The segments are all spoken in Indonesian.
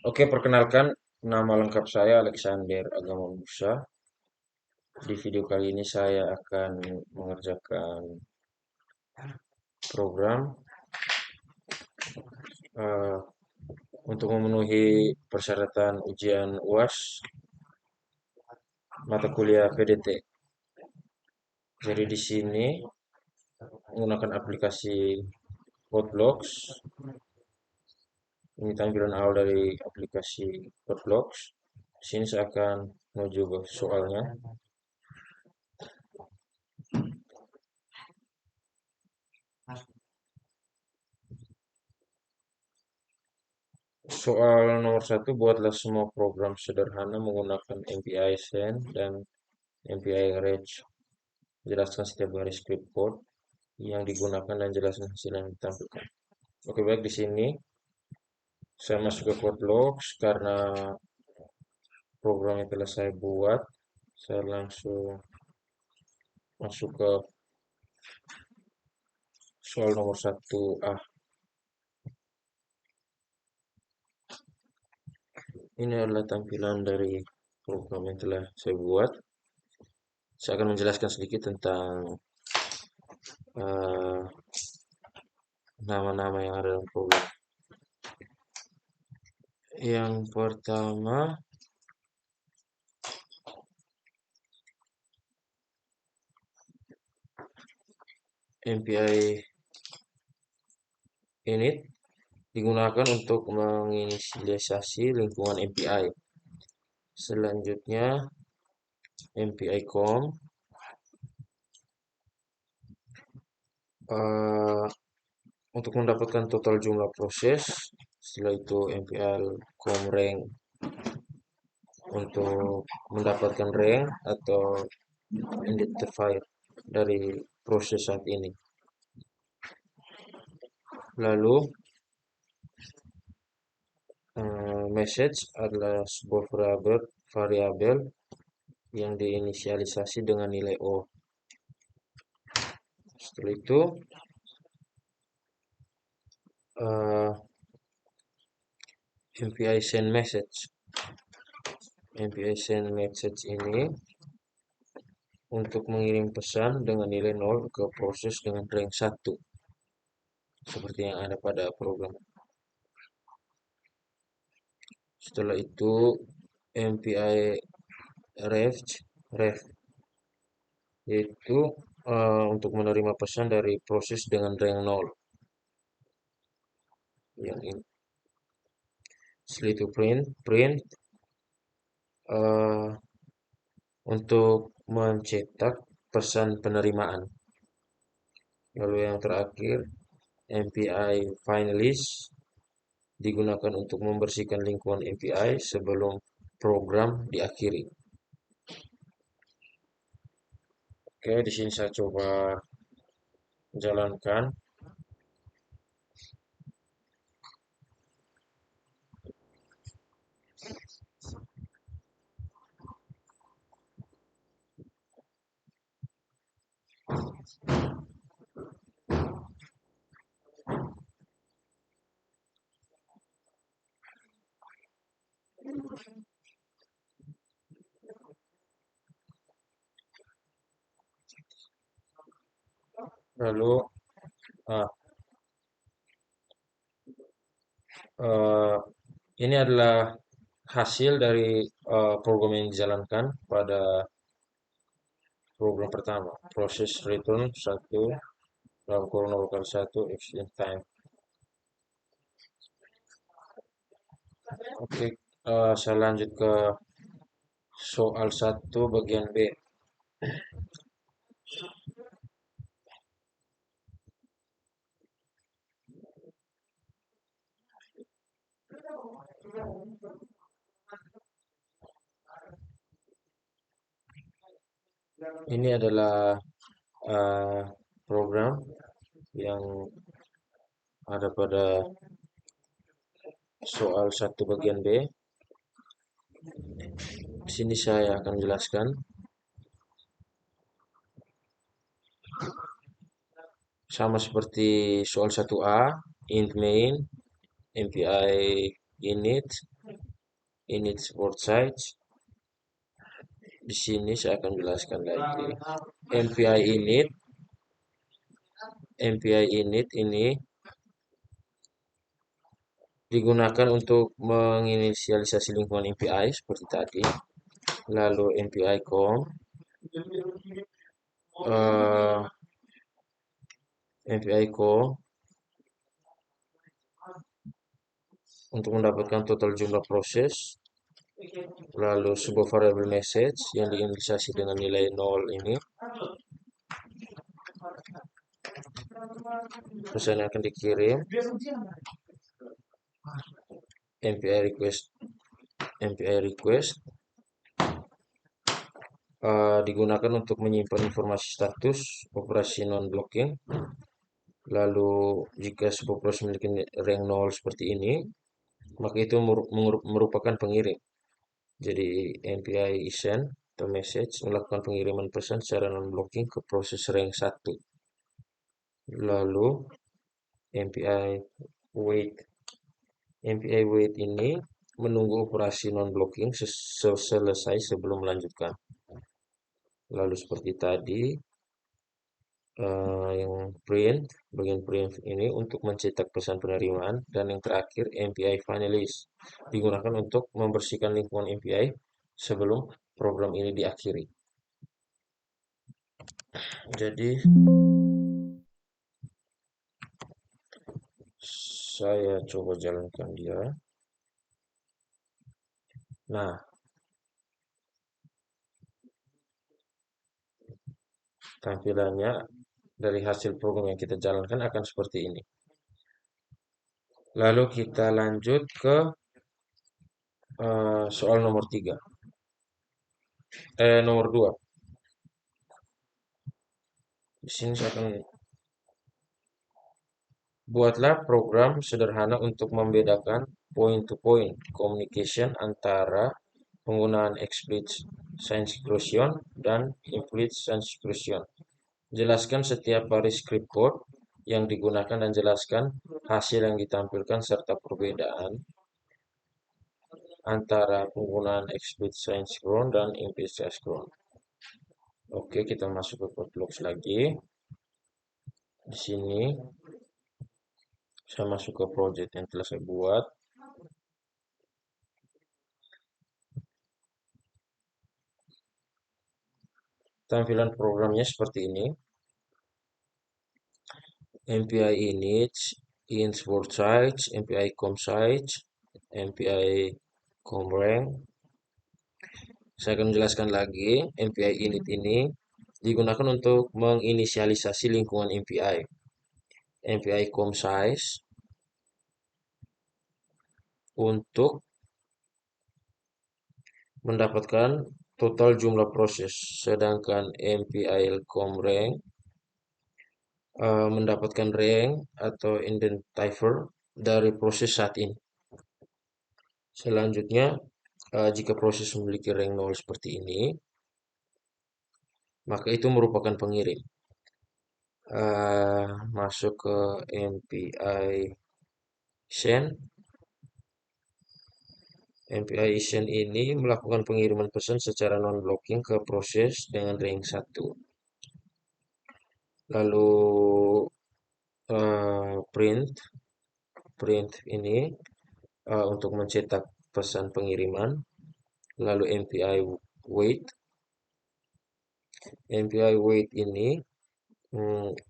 Oke, perkenalkan nama lengkap saya Alexander Agama Musa. Di video kali ini saya akan mengerjakan program eh, untuk memenuhi persyaratan ujian UAS mata kuliah PDT. Jadi di sini menggunakan aplikasi Codeblox. Ini tampilan awal dari aplikasi Codeblox. Di sini saya akan menuju ke soalnya. Soal nomor satu, buatlah semua program sederhana menggunakan MPI Send dan MPI Range. Jelaskan setiap garis script code yang digunakan dan jelaskan hasil yang ditampilkan. Oke, baik di sini saya masuk ke code logs karena programnya telah saya buat. Saya langsung masuk ke soal nomor 1A. Ini adalah tampilan dari program yang telah saya buat. Saya akan menjelaskan sedikit tentang eh, nama-nama yang ada dalam program. Yang pertama, MPI init digunakan untuk menginisialisasi lingkungan MPI. Selanjutnya, MPI com untuk mendapatkan total jumlah proses. Setelah itu MPI com rank untuk mendapatkan rank atau identifier dari proses saat ini. Lalu message adalah sebuah variabel yang diinisialisasi dengan nilai O. Setelah itu MPI send message. MPI send message ini untuk mengirim pesan dengan nilai 0 ke proses dengan rank 1 seperti yang ada pada program. Setelah itu MPI ref yaitu untuk menerima pesan dari proses dengan rank 0 yang ini. Setelah itu print uh, untuk mencetak pesan penerimaan. Lalu yang terakhir MPI finalist digunakan untuk membersihkan lingkungan MPI sebelum program diakhiri. Oke, di sini saya coba jalankan. Lalu ah, eh, ini adalah hasil dari program yang dijalankan pada program pertama. Proses return 1 dalam kurung kali 1 exit time. Oke, saya lanjut ke soal 1 bagian B. Ini adalah uh, program yang ada pada soal 1 bagian B. Di sini saya akan jelaskan. Sama seperti soal 1A, int main, MPI init, init support size. Di sini saya akan jelaskan lagi. MPI init, MPI init ini digunakan untuk menginisialisasi lingkungan MPI seperti tadi. Lalu MPI com, MPI com untuk mendapatkan total jumlah proses. Lalu sebuah variable message yang diinisialisasi dengan nilai 0 ini. Pesan yang akan dikirim. MPI request, MPI request digunakan untuk menyimpan informasi status operasi non-blocking. Lalu jika sebuah proses memiliki rank 0 seperti ini, maka itu merupakan pengirim. Jadi MPI send atau message melakukan pengiriman pesan secara non-blocking ke proses rank 1. Lalu MPI wait. MPI wait ini menunggu operasi non-blocking selesai sebelum melanjutkan. Lalu seperti tadi, yang print, bagian print ini untuk mencetak pesan penerimaan, dan yang terakhir MPI finalize digunakan untuk membersihkan lingkungan MPI sebelum program ini diakhiri. Jadi saya coba jalankan dia. Nah, tampilannya dari hasil program yang kita jalankan akan seperti ini. Lalu kita lanjut ke soal nomor 3. Nomor 2. Di sini saya akan buatlah program sederhana untuk membedakan point-to-point communication antara penggunaan explicit synchronization dan implicit synchronization. Jelaskan setiap baris script code yang digunakan dan jelaskan hasil yang ditampilkan serta perbedaan antara penggunaan explicit synchron dan implicit synchron. Oke, kita masuk ke code blocks lagi. Di sini saya masuk ke project yang telah saya buat. Tampilan programnya seperti ini. MPI init, int support size, MPI com size, MPI com rank. Saya akan menjelaskan lagi. MPI init ini digunakan untuk menginisialisasi lingkungan MPI. MPI com size untuk mendapatkan total jumlah proses, sedangkan MPI com rank mendapatkan rank atau identifier dari proses saat ini. Selanjutnya, jika proses memiliki rank 0 seperti ini, maka itu merupakan pengirim. Masuk ke MPI send. MPI send ini melakukan pengiriman pesan secara non-blocking ke proses dengan rank 1. Lalu print ini untuk mencetak pesan pengiriman. Lalu MPI wait. MPI wait ini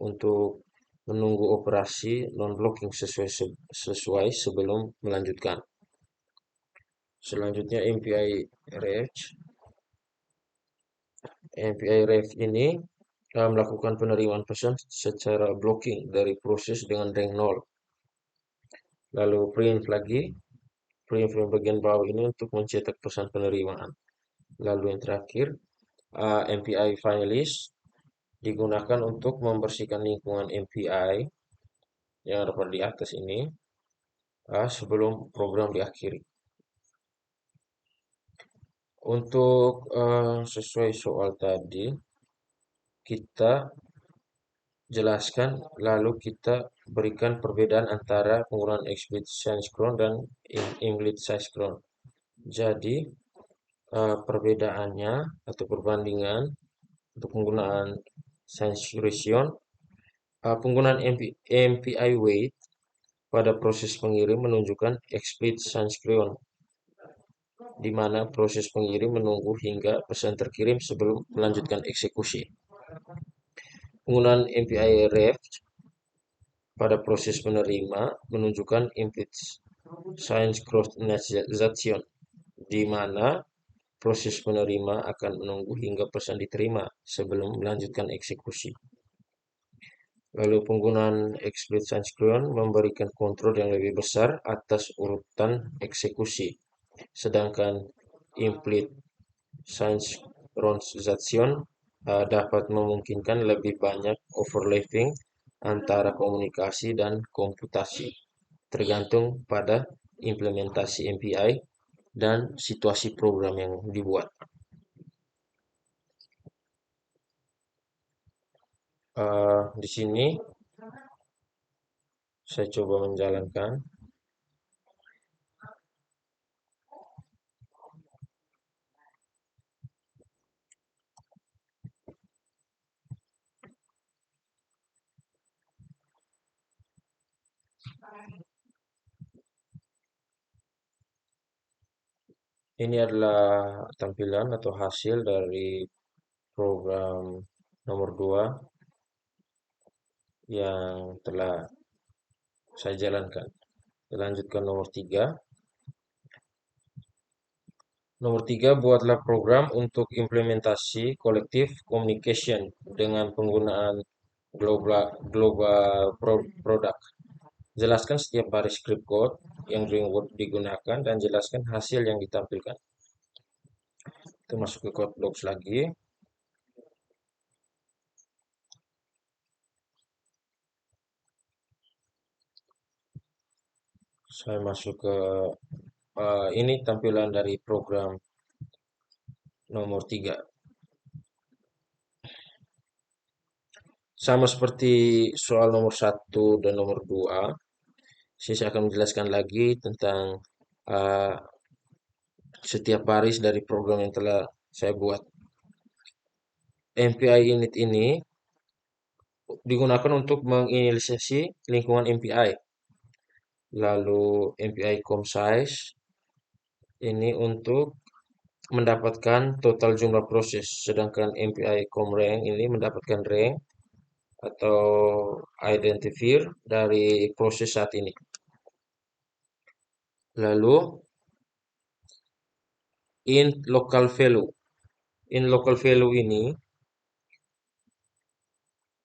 untuk menunggu operasi non-blocking sesuai sebelum melanjutkan. Selanjutnya MPI ref. MPI ref ini melakukan penerimaan pesan secara blocking dari proses dengan rank 0. Lalu print lagi. Print bagian bawah ini untuk mencetak pesan penerimaan. Lalu yang terakhir MPI finalize digunakan untuk membersihkan lingkungan MPI yang terdapat di atas ini sebelum program diakhiri. Untuk sesuai soal tadi, kita jelaskan lalu kita berikan perbedaan antara penggunaan explicit synchron dan implicit synchron. Jadi, perbedaannya atau perbandingan untuk penggunaan synchronization, penggunaan MPI wait pada proses pengirim menunjukkan explicit synchron, di mana proses pengirim menunggu hingga pesan terkirim sebelum melanjutkan eksekusi. Penggunaan MPI ref pada proses penerima menunjukkan implicit synchronization, di mana proses penerima akan menunggu hingga pesan diterima sebelum melanjutkan eksekusi. Lalu penggunaan explicit synchron memberikan kontrol yang lebih besar atas urutan eksekusi, sedangkan implicit synchronization dapat memungkinkan lebih banyak overlapping antara komunikasi dan komputasi, tergantung pada implementasi MPI dan situasi program yang dibuat. Di sini saya coba menjalankan. Ini adalah tampilan atau hasil dari program nomor 2 yang telah saya jalankan. Lanjutkan nomor 3. Nomor 3, buatlah program untuk implementasi collective communication dengan penggunaan global product. Jelaskan setiap baris script code yang digunakan dan jelaskan hasil yang ditampilkan. Kita masuk ke code blocks lagi. Saya masuk ke ini tampilan dari program nomor 3. Sama seperti soal nomor 1 dan nomor 2, saya akan menjelaskan lagi tentang uh, setiap baris dari program yang telah saya buat. MPI init ini digunakan untuk menginisiasi lingkungan MPI. Lalu MPI com size ini untuk mendapatkan total jumlah proses, sedangkan MPI com rank ini mendapatkan rank atau identifier dari proses saat ini. Lalu int local value. In local value ini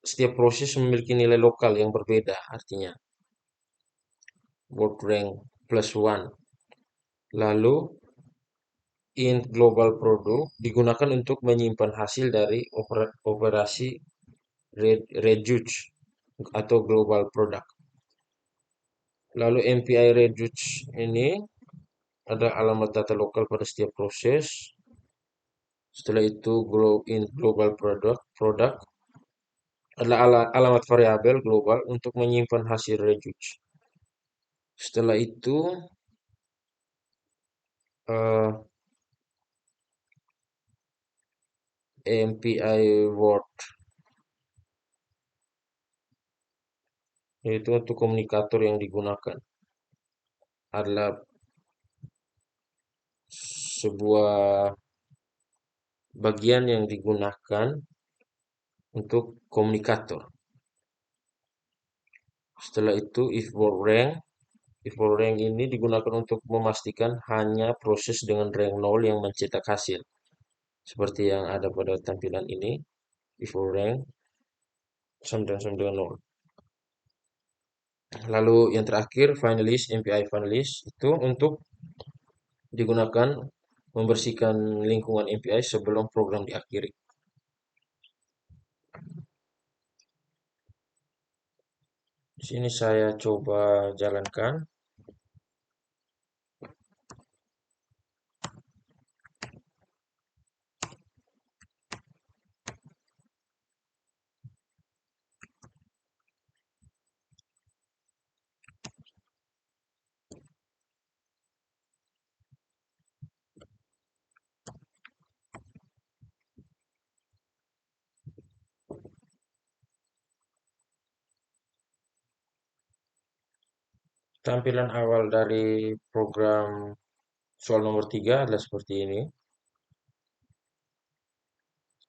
setiap proses memiliki nilai lokal yang berbeda, artinya word rank plus 1. Lalu int global product digunakan untuk menyimpan hasil dari operasi reduce atau global product. Lalu MPI reduce ini ada alamat data lokal pada setiap proses. Setelah itu int global product adalah alamat variabel global untuk menyimpan hasil reduce. Setelah itu MPI word, yaitu untuk komunikator yang digunakan, adalah sebuah bagian yang digunakan untuk komunikator. Setelah itu if word rank ini digunakan untuk memastikan hanya proses dengan rank 0 yang mencetak hasil, seperti yang ada pada tampilan ini. If word rank sama dengan 0. Lalu yang terakhir finalist, MPI finalist itu untuk digunakan membersihkan lingkungan MPI sebelum program diakhiri. Di sini saya coba jalankan. Tampilan awal dari program soal nomor 3 adalah seperti ini.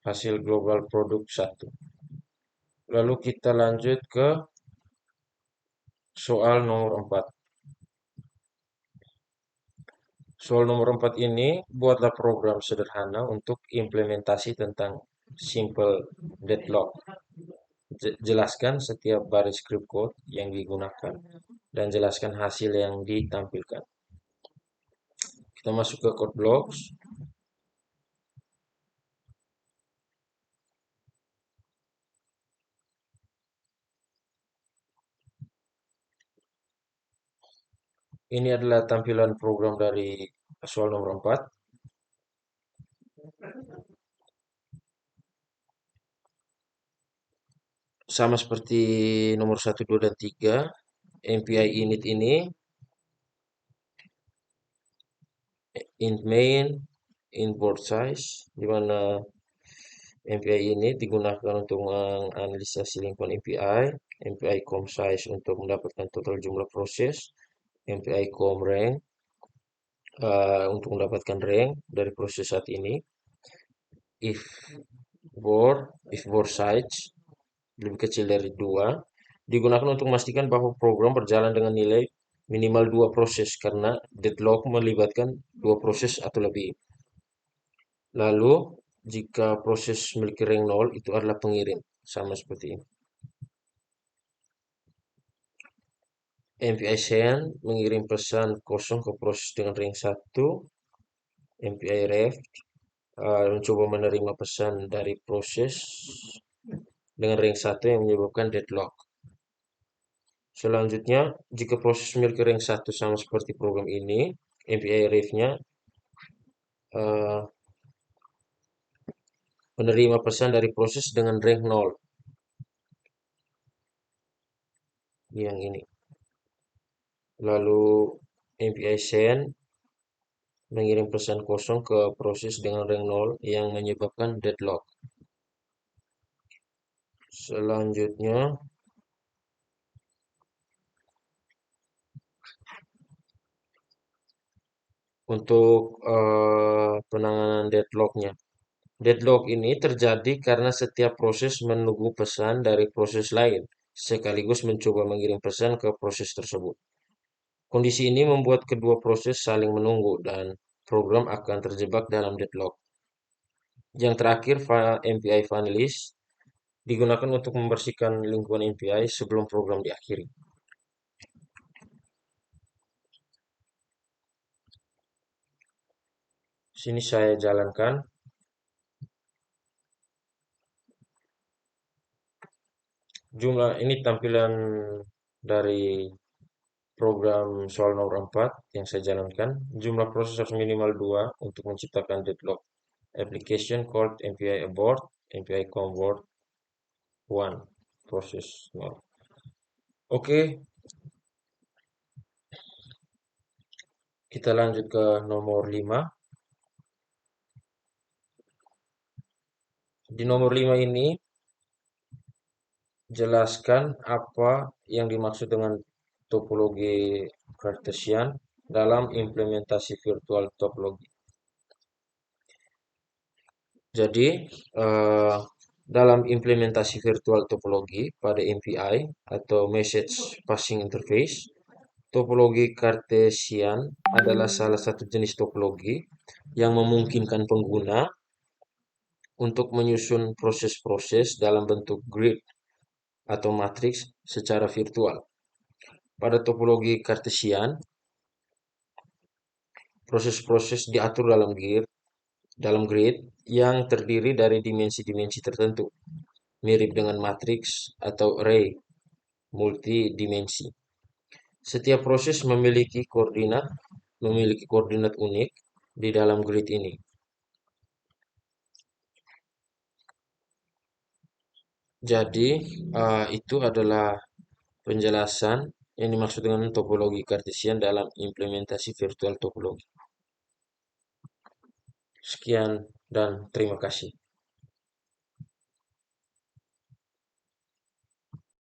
Hasil global produk 1. Lalu kita lanjut ke soal nomor 4. Soal nomor 4 ini, buatlah program sederhana untuk implementasi tentang simple deadlock. Jelaskan setiap baris script code yang digunakan dan jelaskan hasil yang ditampilkan. Kita masuk ke code blocks. Ini adalah tampilan program dari soal nomor 4. Sama seperti nomor 1, 2, dan 3, MPI init ini int main, int board size, di mana MPI ini digunakan untuk menganalisasi lingkungan MPI, MPI com size untuk mendapatkan total jumlah proses, MPI com rank untuk mendapatkan rank dari proses saat ini, if board size lebih kecil dari 2, digunakan untuk memastikan bahwa program berjalan dengan nilai minimal 2 proses karena deadlock melibatkan 2 proses atau lebih. Lalu, jika proses memiliki rank 0, itu adalah pengirim. Sama seperti ini. MPI send mengirim pesan kosong ke proses dengan rank 1. MPI ref mencoba menerima pesan dari proses dengan rank 1 yang menyebabkan deadlock. Selanjutnya, jika proses memiliki rank 1 sama seperti program ini, MPI ref-nya menerima pesan dari proses dengan rank 0. Yang ini. Lalu MPI send mengirim pesan kosong ke proses dengan rank 0 yang menyebabkan deadlock. Selanjutnya, untuk penanganan deadlocknya. Deadlock ini terjadi karena setiap proses menunggu pesan dari proses lain, sekaligus mencoba mengirim pesan ke proses tersebut. Kondisi ini membuat kedua proses saling menunggu dan program akan terjebak dalam deadlock. Yang terakhir, MPI finalize digunakan untuk membersihkan lingkungan MPI sebelum program diakhiri. Sini saya jalankan. Jumlah ini tampilan dari program soal nomor 4 yang saya jalankan. Jumlah proses harus minimal 2 untuk menciptakan deadlock. Application called MPI abort, MPI convert 1, proses 0. Oke, kita lanjut ke nomor 5. Di nomor 5 ini, jelaskan apa yang dimaksud dengan topologi Cartesian dalam implementasi virtual topologi. Jadi, dalam implementasi virtual topologi pada MPI atau Message Passing Interface, topologi Cartesian adalah salah satu jenis topologi yang memungkinkan pengguna untuk menyusun proses-proses dalam bentuk grid atau matriks secara virtual. Pada topologi Cartesian, proses-proses diatur dalam grid yang terdiri dari dimensi-dimensi tertentu, mirip dengan matriks atau array multidimensi. Setiap proses memiliki koordinat unik di dalam grid ini. Jadi, itu adalah penjelasan yang dimaksud dengan topologi Cartesian dalam implementasi virtual topologi. Sekian dan terima kasih.